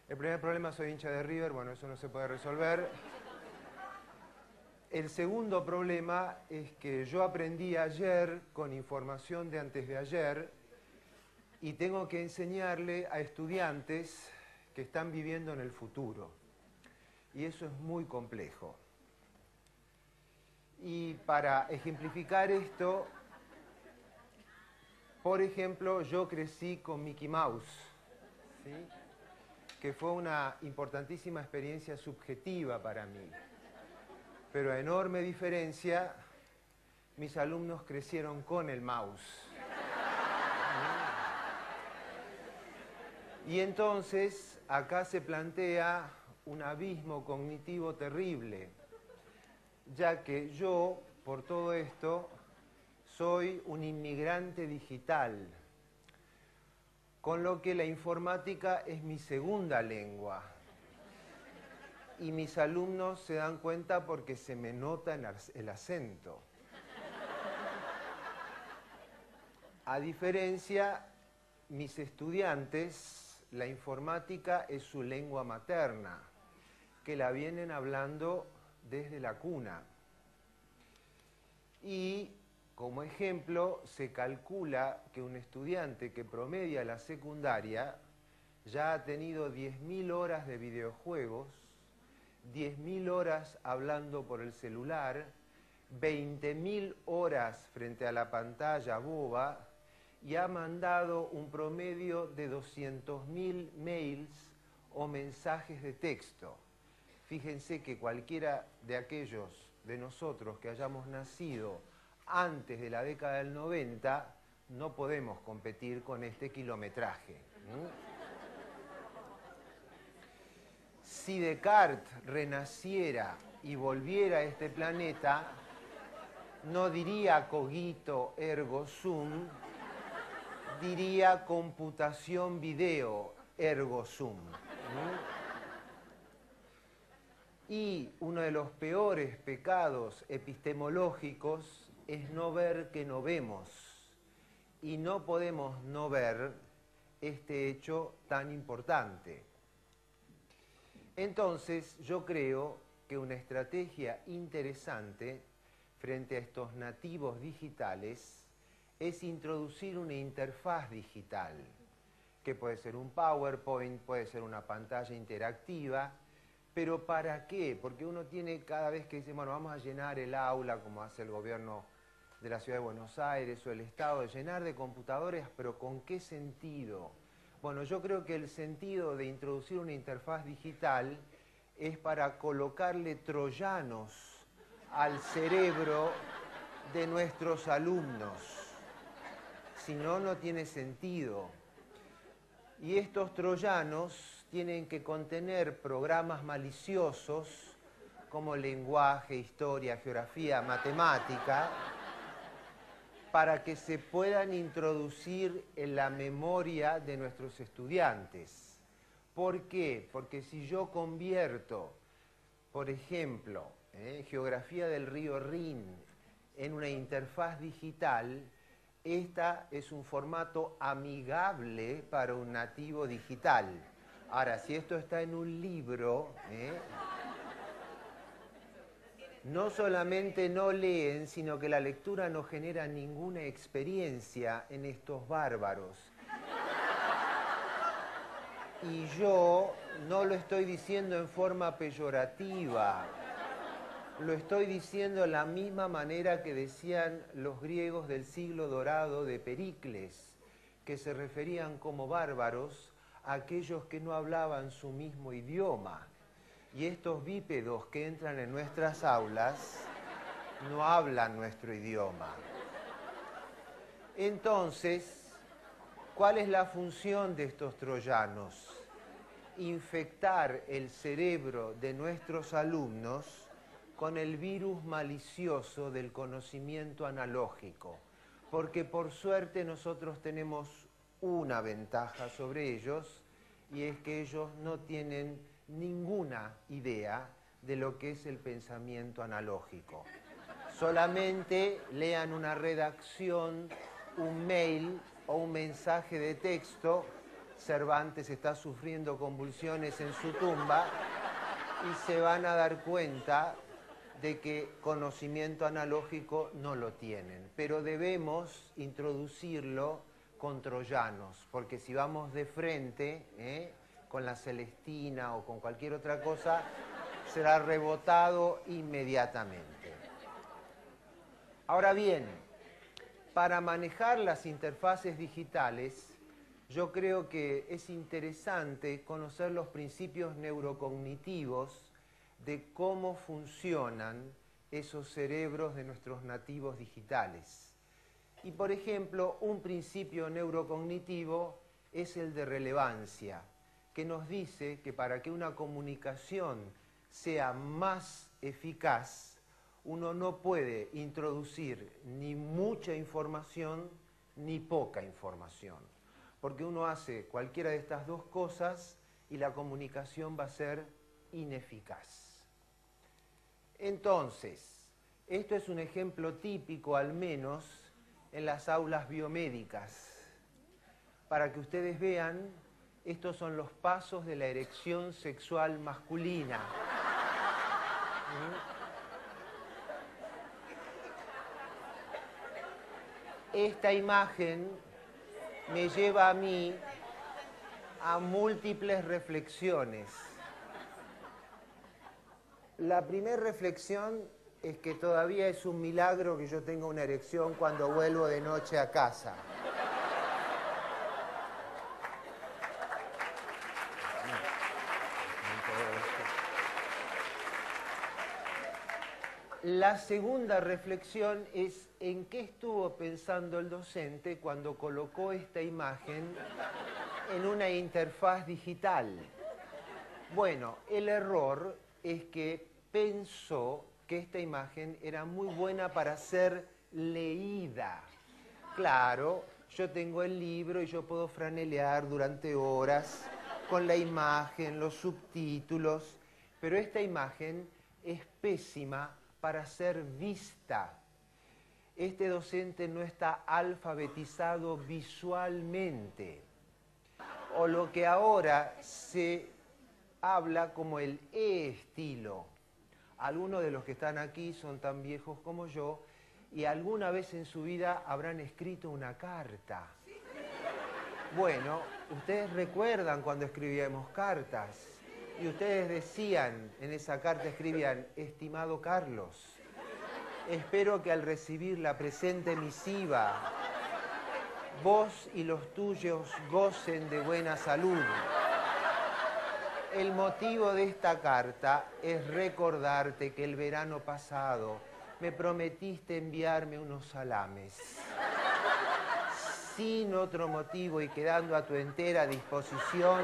El primer problema, soy hincha de River, bueno, eso no se puede resolver. El segundo problema es que yo aprendí ayer con información de antes de ayer y tengo que enseñarle a estudiantes que están viviendo en el futuro. Y eso es muy complejo. Y para ejemplificar esto, por ejemplo, yo crecí con Mickey Mouse, ¿sí?, que fue una importantísima experiencia subjetiva para mí. Pero a enorme diferencia, mis alumnos crecieron con el mouse. Y entonces, acá se plantea un abismo cognitivo terrible, ya que yo, por todo esto, soy un inmigrante digital, con lo que la informática es mi segunda lengua. Y mis alumnos se dan cuenta porque se me nota el acento. A diferencia, mis estudiantes, la informática es su lengua materna, que la vienen hablando desde la cuna. Y, como ejemplo, se calcula que un estudiante que promedia la secundaria ya ha tenido 10.000 horas de videojuegos, 10.000 horas hablando por el celular, 20.000 horas frente a la pantalla boba y ha mandado un promedio de 200.000 mails o mensajes de texto. Fíjense que cualquiera de aquellos de nosotros que hayamos nacido antes de la década del 90 no podemos competir con este kilometraje. Si Descartes renaciera y volviera a este planeta, no diría cogito ergo sum, diría computación video ergo sum. Y uno de los peores pecados epistemológicos es no ver que no vemos. Y no podemos no ver este hecho tan importante. Entonces, yo creo que una estrategia interesante frente a estos nativos digitales es introducir una interfaz digital, que puede ser un PowerPoint, puede ser una pantalla interactiva, pero ¿para qué? Porque uno tiene cada vez que dice, bueno, vamos a llenar el aula, como hace el gobierno de la Ciudad de Buenos Aires o el Estado, de llenar de computadoras, pero ¿con qué sentido? Bueno, yo creo que el sentido de introducir una interfaz digital es para colocarle troyanos al cerebro de nuestros alumnos. Si no, no tiene sentido. Y estos troyanos tienen que contener programas maliciosos como lenguaje, historia, geografía, matemática, para que se puedan introducir en la memoria de nuestros estudiantes. ¿Por qué? Porque si yo convierto, por ejemplo, geografía del río Rin en una interfaz digital, esta es un formato amigable para un nativo digital. Ahora, si esto está en un libro, no solamente no leen, sino que la lectura no genera ninguna experiencia en estos bárbaros. Y yo no lo estoy diciendo en forma peyorativa, lo estoy diciendo de la misma manera que decían los griegos del siglo dorado de Pericles, que se referían como bárbaros a aquellos que no hablaban su mismo idioma. Y estos bípedos que entran en nuestras aulas no hablan nuestro idioma. Entonces, ¿cuál es la función de estos troyanos? Infectar el cerebro de nuestros alumnos con el virus malicioso del conocimiento analógico. Porque por suerte nosotros tenemos una ventaja sobre ellos, y es que ellos no tienen ninguna idea de lo que es el pensamiento analógico. Solamente lean una redacción, un mail o un mensaje de texto, Cervantes está sufriendo convulsiones en su tumba y se van a dar cuenta de que conocimiento analógico no lo tienen. Pero debemos introducirlo con troyanos, porque si vamos de frente, con la Celestina o con cualquier otra cosa, será rebotado inmediatamente. Ahora bien, para manejar las interfaces digitales, yo creo que es interesante conocer los principios neurocognitivos de cómo funcionan esos cerebros de nuestros nativos digitales. Y por ejemplo, un principio neurocognitivo es el de relevancia, que nos dice que para que una comunicación sea más eficaz, uno no puede introducir ni mucha información ni poca información, porque uno hace cualquiera de estas dos cosas y la comunicación va a ser ineficaz. Entonces, esto es un ejemplo típico, al menos, en las aulas biomédicas. Para que ustedes vean, estos son los pasos de la erección sexual masculina. Esta imagen me lleva a mí a múltiples reflexiones. La primera reflexión es que todavía es un milagro que yo tenga una erección cuando vuelvo de noche a casa. La segunda reflexión es en qué estuvo pensando el docente cuando colocó esta imagen en una interfaz digital. Bueno, el error es que pensó que esta imagen era muy buena para ser leída. Claro, yo tengo el libro y yo puedo franelear durante horas con la imagen, los subtítulos, pero esta imagen es pésima para ser vista. Este docente no está alfabetizado visualmente, o lo que ahora se habla como el e-estilo. Algunos de los que están aquí son tan viejos como yo y alguna vez en su vida habrán escrito una carta. Bueno, ustedes recuerdan cuando escribíamos cartas y ustedes decían, en esa carta escribían: estimado Carlos, espero que al recibir la presente misiva, vos y los tuyos gocen de buena salud. El motivo de esta carta es recordarte que el verano pasado me prometiste enviarme unos salames. Sin otro motivo y quedando a tu entera disposición,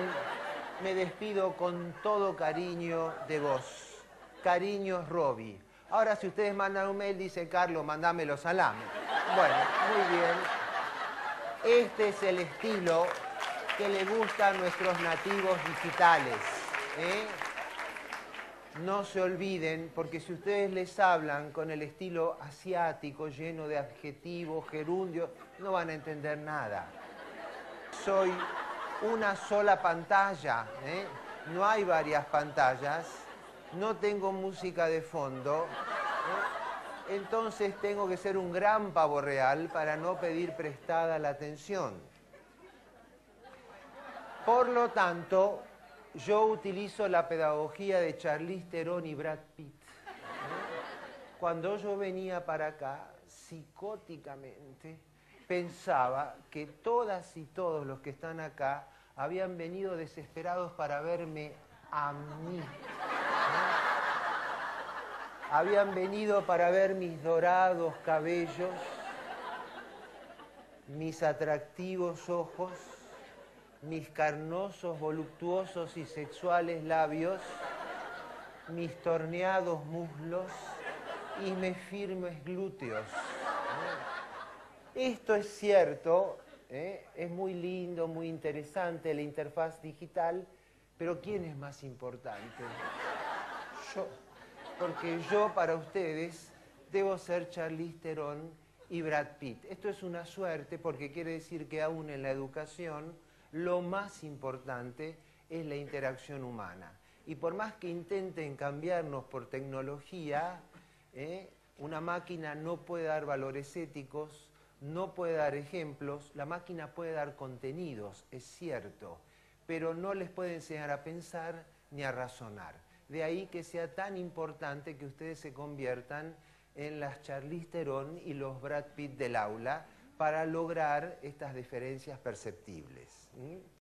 me despido con todo cariño de vos. Cariños, Robbie. Ahora, si ustedes mandan un mail, dice: Carlos, mandame los salames. Bueno, muy bien. Este es el estilo que le gusta a nuestros nativos digitales. No se olviden, porque si ustedes les hablan con el estilo asiático, lleno de adjetivos, gerundios, no van a entender nada. Soy una sola pantalla, no hay varias pantallas, no tengo música de fondo, entonces tengo que ser un gran pavo real para no pedir prestada la atención. Por lo tanto, yo utilizo la pedagogía de Charlize Theron y Brad Pitt. Cuando yo venía para acá, psicóticamente, pensaba que todas y todos los que están acá habían venido desesperados para verme a mí. Habían venido para ver mis dorados cabellos, mis atractivos ojos, mis carnosos, voluptuosos y sexuales labios, mis torneados muslos y mis firmes glúteos. Esto es cierto, es muy lindo, muy interesante la interfaz digital, pero ¿quién es más importante? Yo. Porque yo para ustedes debo ser Charlize Theron y Brad Pitt. Esto es una suerte porque quiere decir que aún en la educación lo más importante es la interacción humana. Y por más que intenten cambiarnos por tecnología, una máquina no puede dar valores éticos, no puede dar ejemplos, la máquina puede dar contenidos, es cierto, pero no les puede enseñar a pensar ni a razonar. De ahí que sea tan importante que ustedes se conviertan en las Charlize Theron y los Brad Pitt del aula para lograr estas diferencias perceptibles.